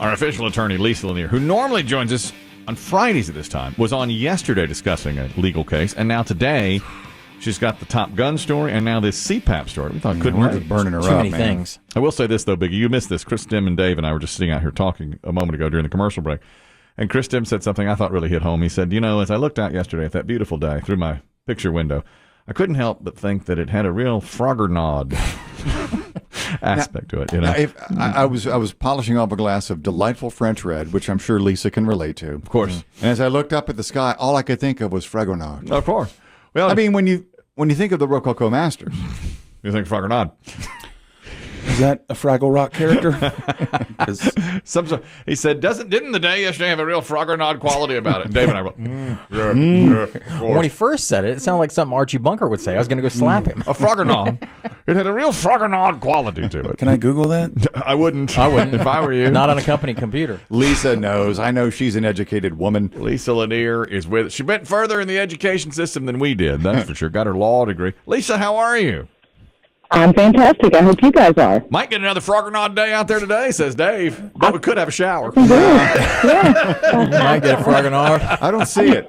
Our official attorney, Lisa Lanier, who normally joins us on Fridays at this time, was on yesterday discussing a legal case, and now today she's got the Top Gun story and now this CPAP story. We thought couldn't we're burning her Too up, many man. things. I will say this, though, Biggie. You missed this. Chris Demm and Dave and I were just sitting out here talking a moment ago during the commercial break. And Chris Demm said something I thought really hit home. He said, as I looked out yesterday at that beautiful day through my picture window, I couldn't help but think that it had a real Frogger nod aspect to it. Now, if I was polishing off a glass of delightful French red, which I'm sure Lisa can relate to. Of course. And as I looked up at the sky, all I could think of was Fragonard. Of course. Well, I mean, when you think of the Rococo Masters, you think Frogger nod. Is that a Fraggle Rock character? He said, didn't the day yesterday have a real Frogger nod quality about it? And Dave and I were When he first said it, it sounded like something Archie Bunker would say. I was going to go slap him. a Frogger nod. It had a real Frogger nod quality to it. Can I Google that? I wouldn't. If I were you. Not on a company computer. Lisa knows. I know she's an educated woman. Lisa Lanier is with us. She went further in the education system than we did, that's for sure. Got her law degree. Lisa, how are you? I'm fantastic. I hope you guys are. Might get another Frogger Nod day out there today, says Dave. But we could have a shower. Might get a Frogger Nod. I don't see it.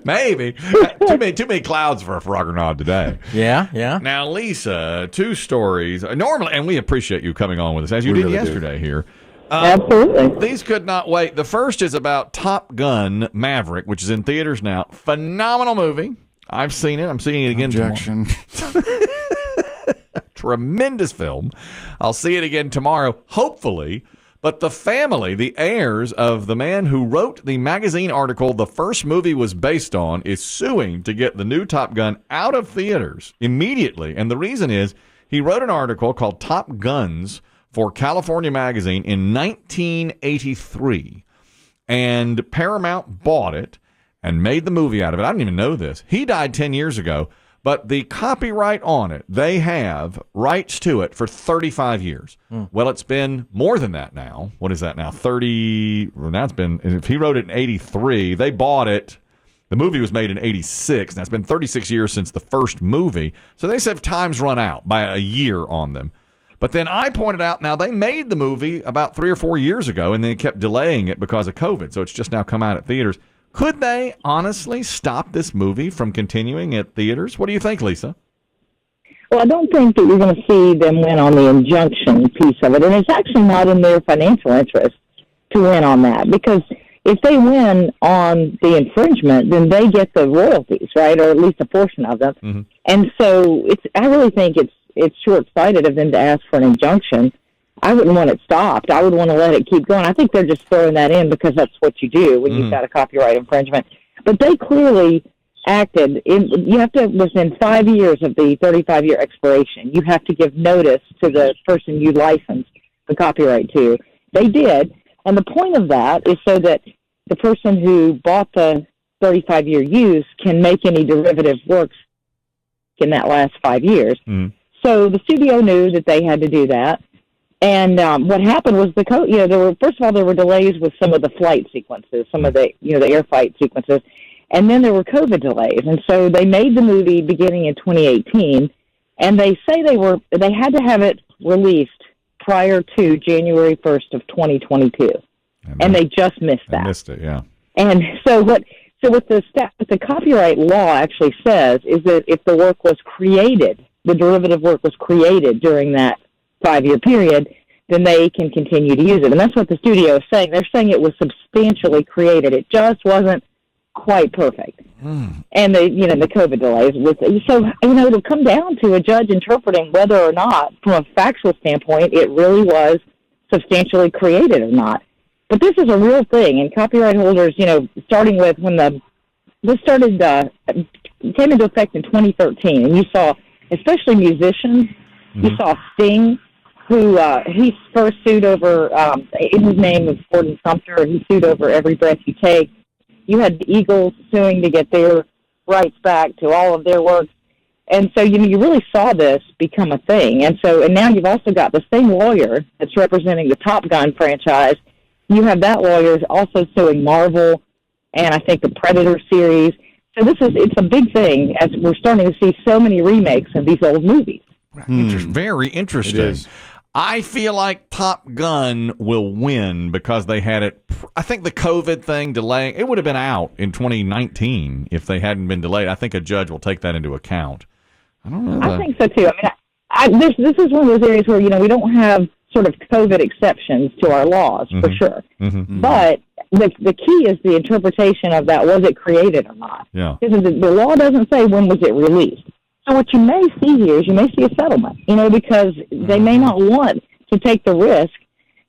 Maybe. Too many clouds for a Frogger Nod today. Yeah. Now, Lisa, two stories. Normally, and we appreciate you coming on with us, as you We did really yesterday here. Absolutely. These could not wait. The first is about Top Gun Maverick, which is in theaters now. Phenomenal movie. I've seen it. I'm seeing it again Objection. tomorrow. Tremendous film. I'll see it again tomorrow, hopefully. But the family, the heirs of the man who wrote the magazine article the first movie was based on, is suing to get the new Top Gun out of theaters immediately. And the reason is he wrote an article called Top Guns for California Magazine in 1983. And Paramount bought it and made the movie out of it. I didn't even know this. He died 10 years ago. But the copyright on it, they have rights to it for 35 years. Well, it's been more than that now. What is that now? 30. Well, now it's been, if he wrote it in 83, they bought it. The movie was made in 86. Now it's been 36 years since the first movie. So they said time's run out by a year on them. But then I pointed out, now they made the movie about 3 or 4 years ago, and they kept delaying it because of COVID. So it's just now come out at theaters. Could they honestly stop this movie from continuing at theaters? What do you think, Lisa? Well, I don't think that you're going to see them win on the injunction piece of it. And it's actually not in their financial interest to win on that. Because if they win on the infringement, then they get the royalties, right? Or at least a portion of them. Mm-hmm. And so I really think it's short-sighted of them to ask for an injunction. I wouldn't want it stopped. I would want to let it keep going. I think they're just throwing that in because that's what you do when you've got a copyright infringement. But they clearly acted. You have to, within 5 years of the 35-year expiration, you have to give notice to the person you licensed the copyright to. They did. And the point of that is so that the person who bought the 35-year use can make any derivative works in that last 5 years. So the studio knew that they had to do that. And what happened was there were delays with some of the flight sequences, some of the air fight sequences, and then there were COVID delays. And so they made the movie beginning in 2018, and they say they had to have it released prior to January 1st of 2022, and they just missed that. Missed it, yeah. And so what the copyright law actually says is that if the work was created, the derivative work was created during that 5-year period, then they can continue to use it. And that's what the studio is saying. They're saying it was substantially created. It just wasn't quite perfect. And the COVID delays. It'll come down to a judge interpreting whether or not, from a factual standpoint, it really was substantially created or not. But this is a real thing, and copyright holders, starting with when this came into effect in 2013, and you saw, especially musicians, you saw Sting, who he first sued over, his name was Gordon Sumter, and he sued over Every Breath You Take. You had the Eagles suing to get their rights back to all of their works. And so, you really saw this become a thing. And now you've also got the same lawyer that's representing the Top Gun franchise. You have that lawyer also suing Marvel and I think the Predator series. So it's a big thing as we're starting to see so many remakes of these old movies. Very interesting. It is. I feel like Top Gun will win because they had it. I think the COVID thing delaying, it would have been out in 2019 if they hadn't been delayed. I think a judge will take that into account. I don't know. I think so too. This is one of those areas where, we don't have sort of COVID exceptions to our laws, for sure. Mm-hmm. But the key is the interpretation of that. Was it created or not? Yeah. Because the law doesn't say when was it released. So what you may see here is you may see a settlement, because they may not want to take the risk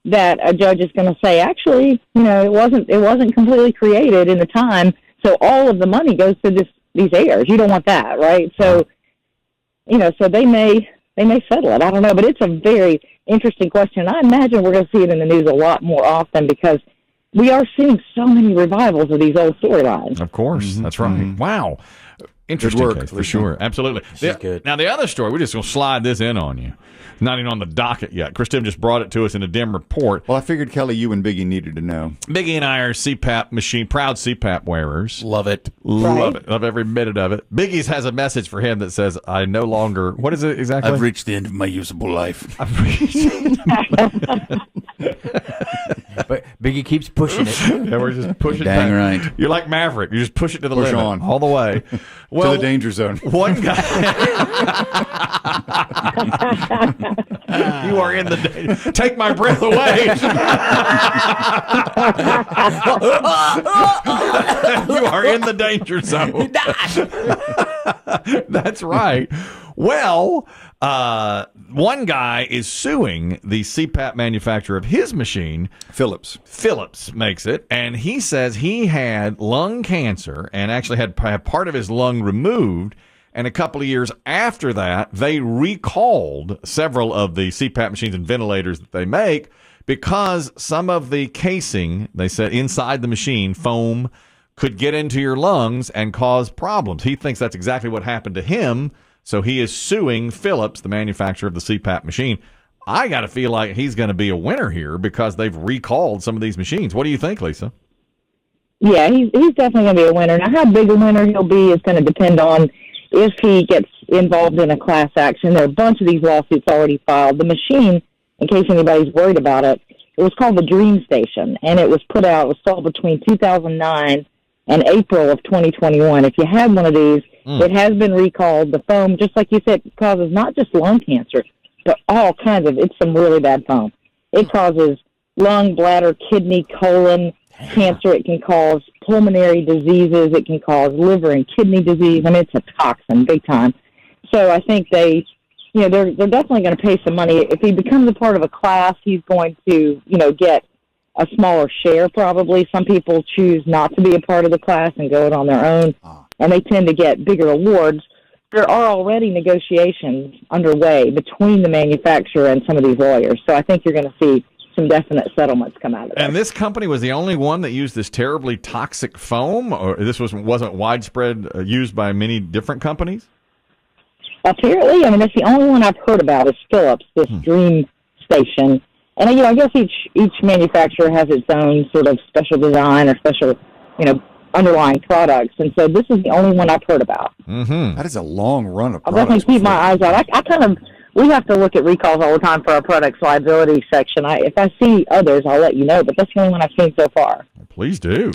that a judge is going to say, actually, it wasn't completely created in the time, so all of the money goes to these heirs. You don't want that, right? So, so they may settle it. I don't know, but it's a very interesting question. I imagine we're going to see it in the news a lot more often because we are seeing so many revivals of these old storylines. Of course, that's right. Wow. Interesting work, case, for sure. Absolutely. Good. Now, the other story, we're just going to slide this in on you. Not even on the docket yet. Chris Tim just brought it to us in a Demm report. Well, I figured, Kelly, you and Biggie needed to know. Biggie and I are proud CPAP wearers. Love it. Love it. Love every minute of it. Biggie's has a message for him that says, I no longer, what is it exactly? I've reached the end of my usable life. But Biggie keeps pushing it. Yeah, we're just pushing Dang back. right. You're like Maverick. You just push it to the Push limit. on. All the way. Well, To the danger zone. One guy. You are in the take my breath away. You are in the danger zone. That's right. Well, one guy is suing the CPAP manufacturer of his machine. Phillips. Phillips makes it, and he says he had lung cancer and actually had part of his lung removed. And a couple of years after that, they recalled several of the CPAP machines and ventilators that they make because some of the casing, they said, inside the machine, foam, could get into your lungs and cause problems. He thinks that's exactly what happened to him, so he is suing Philips, the manufacturer of the CPAP machine. I got to feel like he's going to be a winner here because they've recalled some of these machines. What do you think, Lisa? Yeah, he's definitely going to be a winner. Now, how big a winner he'll be is going to depend on if he gets involved in a class action. There are a bunch of these lawsuits already filed. The machine, in case anybody's worried about it, it was called the Dream Station, and it was sold between 2009 and April of 2021. If you had one of these, it has been recalled. The foam, just like you said, causes not just lung cancer, but all kinds of, it's some really bad foam. It causes lung, bladder, kidney, colon cancer. It can cause pulmonary diseases. It can cause liver and kidney disease. I mean, it's a toxin, big time. So I think they're definitely going to pay some money. If he becomes a part of a class, he's going to, get a smaller share probably. Some people choose not to be a part of the class and go it on their own, and they tend to get bigger awards. There are already negotiations underway between the manufacturer and some of these lawyers. So I think you're going to see some definite settlements come out of it. And this company was the only one that used this terribly toxic foam, or this wasn't widespread used by many different companies? Apparently, that's the only one I've heard about is Phillips, this Dream Station. And, I guess each manufacturer has its own sort of special design or special, underlying products. And so this is the only one I've heard about. Mm-hmm. That is a long run of I'll products. definitely keep my eyes out. We have to look at recalls all the time for our products liability section. If I see others, I'll let you know, but that's the only one I've seen so far. Please do.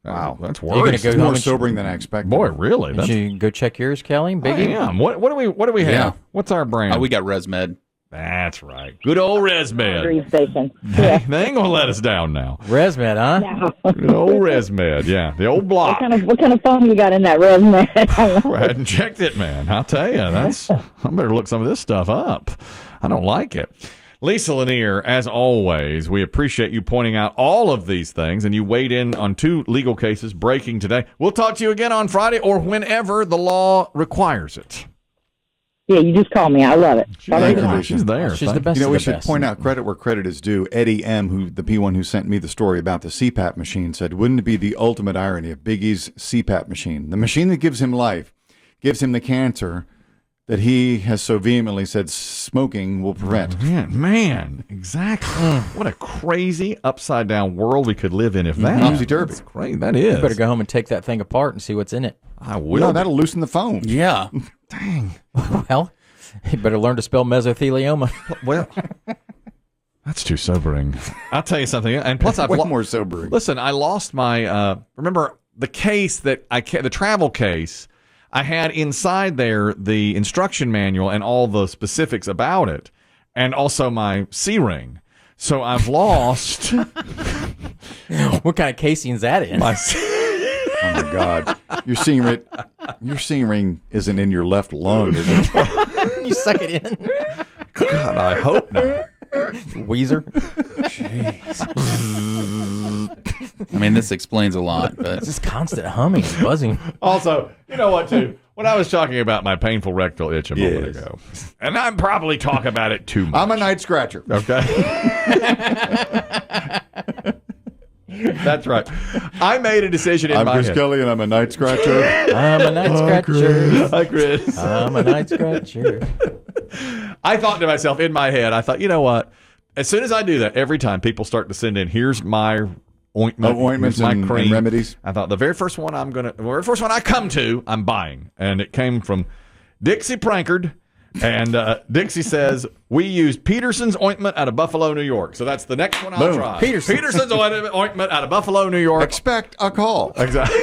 Wow. That's You're gonna worrisome. go It's home more and sobering than I expected. Boy, really? Did you go check yours, Kelly? I Biggie? am. What do we have? Yeah. What's our brand? We got ResMed. That's right. Good old ResMed. Dream Station. They Yeah. ain't gonna let us down now. ResMed, huh? Good old ResMed, yeah. The old block. What kind of phone you got in that resume? I hadn't checked it, man. I'll tell you, I better look some of this stuff up. I don't like it. Lisa Lanier, as always, we appreciate you pointing out all of these things, and you weighed in on 2 legal cases breaking today. We'll talk to you again on Friday or whenever the law requires it. Yeah, you just call me. I love it. She's there. She's the best We of the should best. point out credit where credit is due. Eddie M., the P1 who sent me the story about the CPAP machine, said, wouldn't it be the ultimate irony of Biggie's CPAP machine, the machine that gives him life, gives him the cancer that he has so vehemently said smoking will prevent. Man, exactly. What a crazy upside-down world we could live in if that. Topsy-turvy. That's great. That is. You better go home and take that thing apart and see what's in it. I will. No, that'll loosen the foam. Yeah. Dang. Well, you better learn to spell mesothelioma. Well, That's too sobering. I'll tell you something. And plus, I've Way more sobering. Listen, I lost my. Remember the case that the travel case. I had inside there the instruction manual and all the specifics about it, and also my C-ring. So I've lost. What kind of casing is that in? Oh my God, your seeing ring isn't in your left lung, is it? You suck it in. God, I hope not. Weezer. I mean, this explains a lot, but It's just constant humming and buzzing. Also, you know what, too? When I was talking about my painful rectal itch a moment ago, and I'm probably talking about it too much. I'm a night scratcher. Okay. That's right. I made a decision in I'm my Chris head. Kelly, and I'm a night scratcher. I'm a night scratcher. Hi, Chris. I'm a night scratcher. I thought to myself in my head, I thought, you know what? As soon as I do that, every time people start to send in, here's my ointment, Ointments here's my and cream. remedies. I thought the very first one I come to, I'm buying, and it came from Dixie Prankard. And Dixie says, we use Peterson's ointment out of Buffalo, New York. So that's the next one I'll Boom. try. Peterson's ointment out of Buffalo, New York. Expect a call Exactly.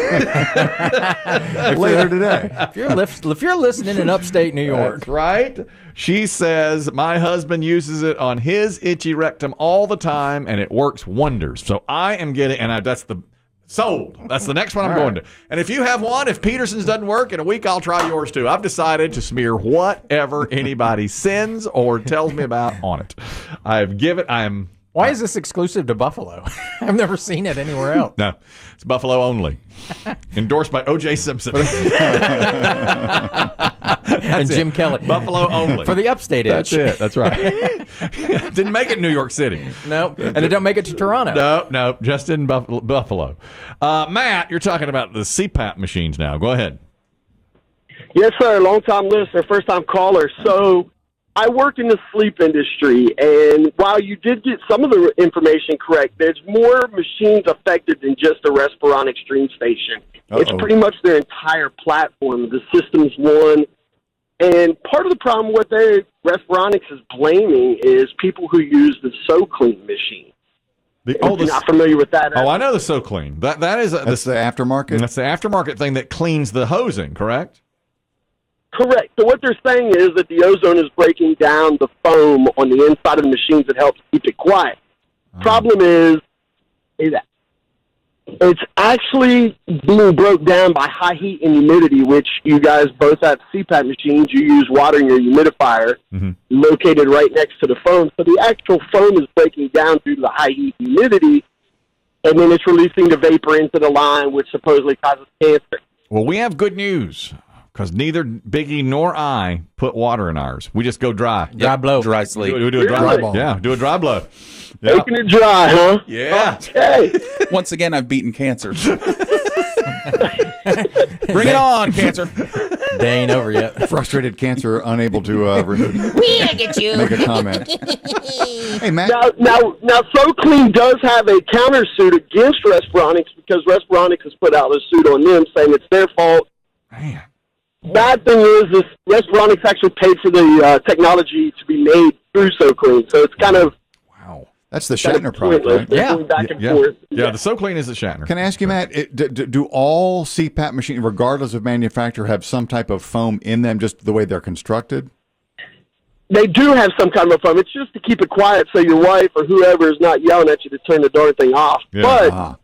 later today. If you're listening in upstate New York, That's right. She says, my husband uses it on his itchy rectum all the time, and it works wonders. So I am getting, and that's the sold. That's the next one I'm going to. And if you have one, if Peterson's doesn't work, in a week I'll try yours too. I've decided to smear whatever anybody sends or tells me about on it. why is this exclusive to Buffalo? I've never seen it anywhere else. No, it's Buffalo only. Endorsed by O.J. Simpson. And Jim Kelly. Buffalo only. For the upstate itch. That's it. That's right. Didn't make it in New York City. No, and it don't make it to Toronto. No, just in Buffalo. Matt, you're talking about the CPAP machines now. Go ahead. Yes, sir. Long-time listener, first-time caller. So I work in the sleep industry, and while you did get some of the information correct, there's more machines affected than just a Respironics Dream Station. It's pretty much their entire platform. The system's one. And part of the problem what Respironics is blaming is people who use the SoClean machine. If you're not familiar with that. I know the So Clean. That's the aftermarket. That's the aftermarket thing that cleans the hosing, correct? Correct. So what they're saying is that the ozone is breaking down the foam on the inside of the machines that helps keep it quiet. Problem is it's actually being broke down by high heat and humidity, which you guys both have CPAP machines. You use water in your humidifier located right next to the foam. So the actual foam is breaking down due to the high heat and humidity, and then it's releasing the vapor into the line, which supposedly causes cancer. Well, we have good news because neither Biggie nor I put water in ours. We just go dry. Dry blow. Dry sleep. We do a dry Really? blow. Yeah, do a dry blow. Yeah. Making it dry, huh? Yeah. Okay. Once again, I've beaten cancer. Bring it on, cancer. They ain't over yet. Frustrated cancer, unable to make a comment. Hey, Matt. Now, SoClean does have a countersuit against Respironics because Respironics has put out a suit on them saying it's their fault. Man. Bad thing is, this Respironics actually paid for the technology to be made through SoClean, so it's kind of That's the Shatner product, right? They're going back and forth. Yeah, the So Clean is the Shatner. Can I ask you, Matt, do all CPAP machines, regardless of manufacturer, have some type of foam in them, just the way they're constructed? They do have some kind of a foam. It's just to keep it quiet so your wife or whoever is not yelling at you to turn the darn thing off. Yeah.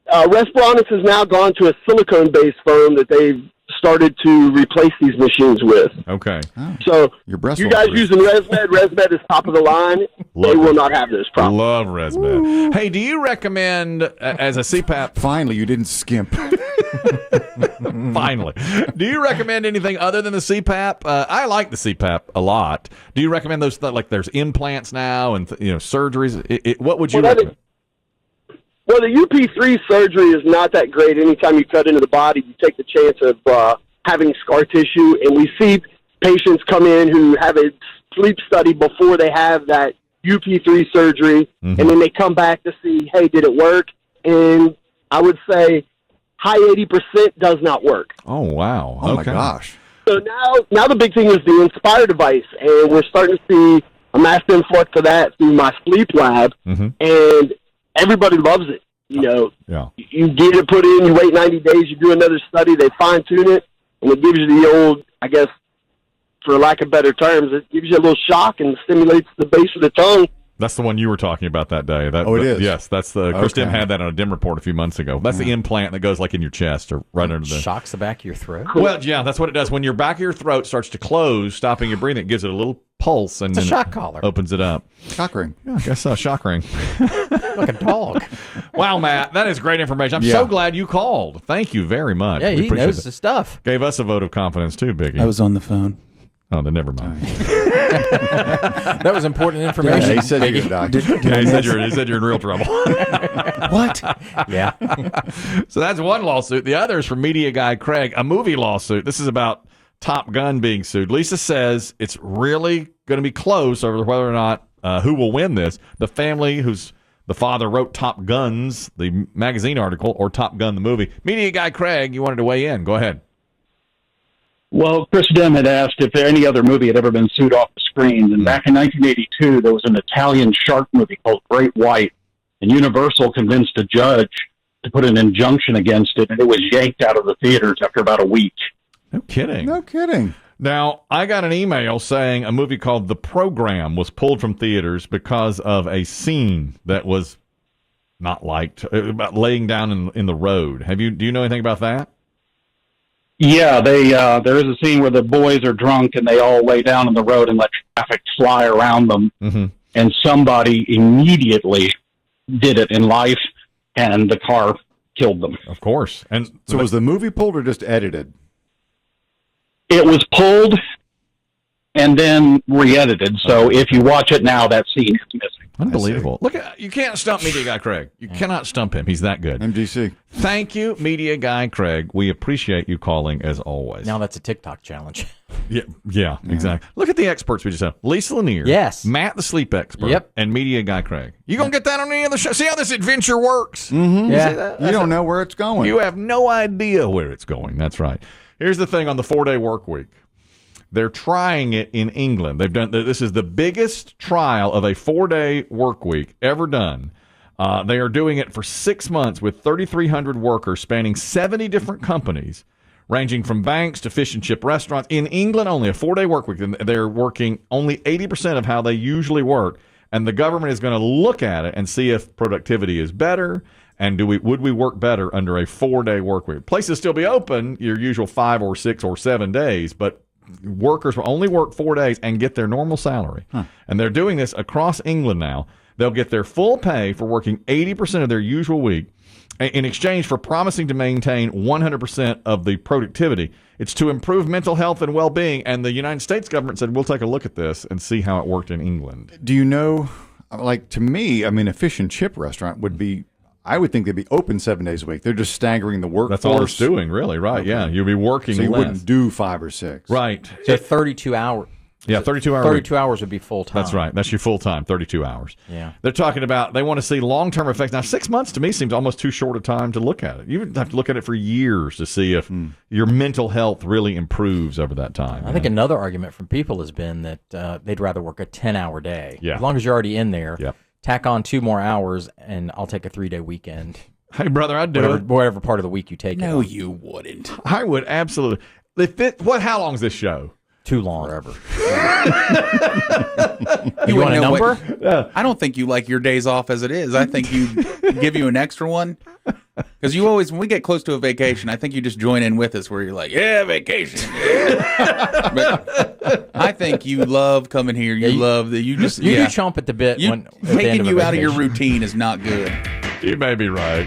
But Respironics has now gone to a silicone-based foam that they've started to replace these machines with. Okay. So Your breast you guys using ResMed is top of the line. They will not have this problem. Love ResMed. Hey, do you recommend as a CPAP? Finally, you didn't skimp. Finally, do you recommend anything other than the CPAP? I like the CPAP a lot. Do you recommend those? Like, there's implants now and surgeries. What would you recommend? Well, the UP3 surgery is not that great. Anytime you cut into the body, you take the chance of having scar tissue. And we see patients come in who have a sleep study before they have that UP3 surgery, and then they come back to see, hey, did it work? And I would say high 80% does not work. Oh, wow. Oh, my gosh. So now the big thing is the Inspire device, and we're starting to see a mass influx of that through my sleep lab, and everybody loves it. You know, you get it put in, you wait 90 days, you do another study, they fine-tune it, and it gives you the old, I guess, for lack of better terms, it gives you a little shock and stimulates the base of the tongue. That's the one you were talking about that day. It is? Yes, that's the Chris Demm had that on a Demm report a few months ago. That's the implant that goes like in your chest or right under the... Shocks the back of your throat? Well, yeah, that's what it does. When your back of your throat starts to close, stopping your breathing, it gives it a little pulse and It's a then shock it collar. opens it up. Shock ring. Yeah, I guess so. Shock ring. Like a dog. Wow, Matt, that is great information. I'm so glad you called. Thank you very much. Yeah, We he appreciate knows it. the stuff. Gave us a vote of confidence too, Biggie. I was on the phone. Oh, then never mind. That was important information. Yeah, he said you're a doctor. Yeah, he said you're in real trouble. What? Yeah. So that's one lawsuit. The other is from media guy Craig, a movie lawsuit. This is about Top Gun being sued. Lisa says it's really going to be close over whether or not who will win this. The family whose the father wrote Top Guns, the magazine article, or Top Gun, the movie. Media guy Craig, you wanted to weigh in. Go ahead. Well, Chris Demm had asked if any other movie had ever been sued off the screens. And back in 1982, there was an Italian shark movie called Great White, and Universal convinced a judge to put an injunction against it, and it was yanked out of the theaters after about a week. No kidding. No kidding. Now, I got an email saying a movie called The Program was pulled from theaters because of a scene that was not liked, about laying down in the road. Do you know anything about that? Yeah, there is a scene where the boys are drunk and they all lay down on the road and let traffic fly around them. Mm-hmm. And somebody immediately did it in life, and the car killed them. Of course. And So was the movie pulled or just edited? It was pulled and then re-edited. So if you watch it now, that scene is missing. unbelievable. Look, you can't stump media guy Craig. You cannot stump him. He's that good. MDC. Thank you, media guy Craig. We appreciate you calling as always. Now that's a TikTok challenge. Yeah, exactly. Look at the experts we just had. Lisa Lanier. Yes. Matt, the sleep expert. Yep. And media guy Craig. You going to get that on any other show? See how this adventure works? Mm-hmm. Yeah. You don't know where it's going. You have no idea where it's going. That's right. Here's the thing on the 4-day work week. They're trying it in England. This is the biggest trial of a 4-day work week ever done. They are doing it for 6 months with 3,300 workers spanning 70 different companies, ranging from banks to fish and chip restaurants. In England, only a 4-day work week. They're working only 80% of how they usually work. And the government is going to look at it and see if productivity is better. And would we work better under a 4-day work week? Places still be open, your usual 5 or 6 or 7 days, but workers will only work 4 days and get their normal salary. And they're doing this across England now. They'll get their full pay for working 80% of their usual week in exchange for promising to maintain 100% of the productivity. It's to improve mental health and well-being, and the United States government said, we'll take a look at this and see how it worked in England. Do you know, like, to me, I mean, a fish and chip restaurant would be, I would think they'd be open 7 days a week. They're just staggering the workforce. That's all it's doing, really, right? Okay. Yeah, you'll be working so you less. wouldn't do 5 or 6. Right. So 32 hours. Yeah, 32 hours. 32 hours would be full time. That's right. That's your full time, 32 hours. Yeah. They're talking about, they want to see long-term effects. Now, 6 months to me seems almost too short a time to look at it. You have to look at it for years to see if your mental health really improves over that time. I think another argument from people has been that they'd rather work a 10-hour day. Yeah. As long as you're already in there, Yep. tack on 2 more hours, and I'll take a 3-day weekend. Hey, brother, I'd do it. Whatever part of the week you take. No, it. you wouldn't. I would absolutely. How long is this show? Too long. Forever. You want a wouldn't know number? I don't think you like your days off as it is. I think you give you an extra one. Because you always, when we get close to a vacation, I think you just join in with us where you're like, yeah, vacation. Yeah. But I think you love coming here. You love that you just, You do chomp at the bit. Taking you out of your routine is not good. You may be right.